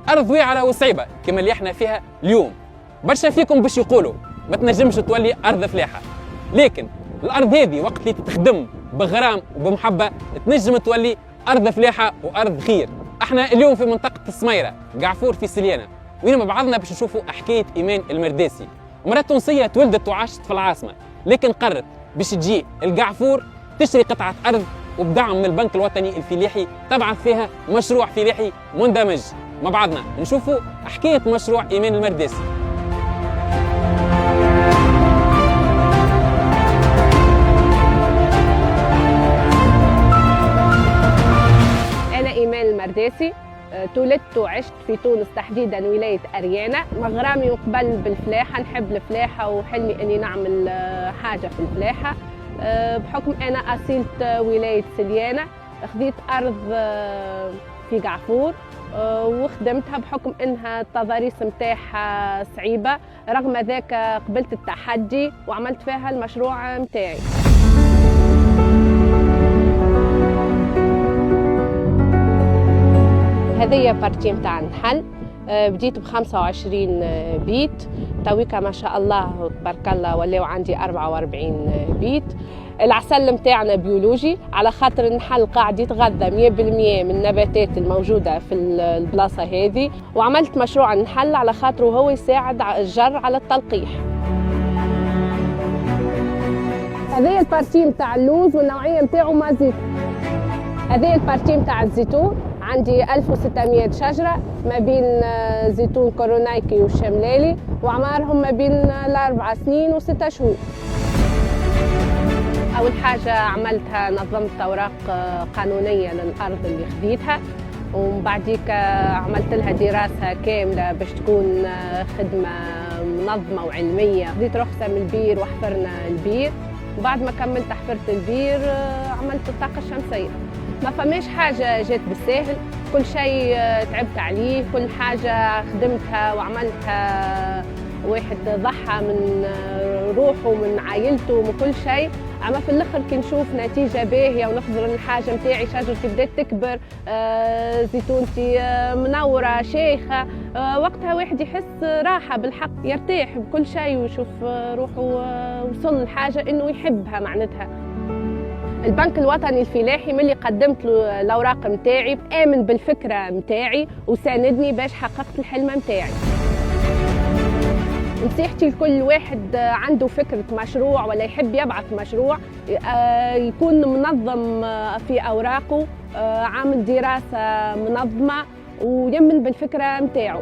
أرض وعرة وصعيبة كما اللي احنا فيها اليوم. برشا فيكم باش يقولوا ما تنجمش تولي أرض فلاحة، لكن الأرض هذه وقت اللي تتخدم بغرام وبمحبة تنجم تولي أرض فلاحة وأرض خير. احنا اليوم في منطقة السميرة قعفور في سليانة، وين مع بعضنا باش نشوفوا حكاية إيمان المرداسي، مرأة تونسية تولدت وعاشت في العاصمة، لكن قررت باش تجي القعفور تشتري قطعة أرض وبدعم من البنك الوطني الفلاحي تبعث فيها مشروع فلاحي مندمج. مع بعضنا نشوفوا حكاية مشروع إيمان المرداسي. أنا إيمان المرداسي، تولدت وعشت في تونس تحديدا ولاية أريانا. مغرامي وقبل بالفلاحة، نحب الفلاحة وحلمي أني نعمل حاجة في الفلاحة. بحكم أنا أصيلة ولاية سليانة، خذيت أرض في قعفور وخدمتها بحكم أنها التضاريس متاعها صعيبة. رغم ذاك قبلت التحدي وعملت فيها المشروع متاعي. هذه بارتي متاع النحل، بديت ب25 بيت، تويكا ما شاء الله تبارك الله ولاو عندي 44 بيت. العسل متاعنا بيولوجي على خاطر النحل قاعد يتغذى 100% من النباتات الموجودة في البلاصة هذه، وعملت مشروع النحل على خاطر هو يساعد الجر على التلقيح. هذه البارتي متاع اللوز والنوعية متاعه مازيت. هذه البارتي متاع الزيتون، عندي 1600 شجرة ما بين زيتون كورونايكي والشملالي، وعمارهم ما بين ال4 سنين و6 شهور. أول حاجة عملتها نظمت أوراق قانونية للأرض اللي خذيتها، ومن بعديك عملت لها دراسة كاملة باش تكون خدمة منظمة وعلمية. خذيت رخصة من البير وحفرنا البير، وبعد ما كملت حفرت البير عملت الطاقة الشمسية. ما فماش حاجة جات بالساهل، كل شيء تعبت عليه، كل حاجة خدمتها وعملتها. واحد ضحى من روحه ومن عائلته ومن كل شيء، اما في الاخر كي نشوف نتيجه باهيه ونخزر الحاجه نتاعي، شجرتي بدات تكبر، زيتونتي منوره شيخه، وقتها واحد يحس راحه بالحق، يرتاح بكل شيء ويشوف روحه وصل لحاجه انه يحبها معناتها. البنك الوطني الفلاحي ملي قدمت له الاوراق نتاعي امن بالفكره نتاعي وساندني باش حققت الحلم نتاعي. نصيحتي لكل واحد عنده فكرة مشروع ولا يحب يبعث مشروع، يكون منظم في أوراقه، عامل دراسة منظمة ويمن بالفكرة متاعه.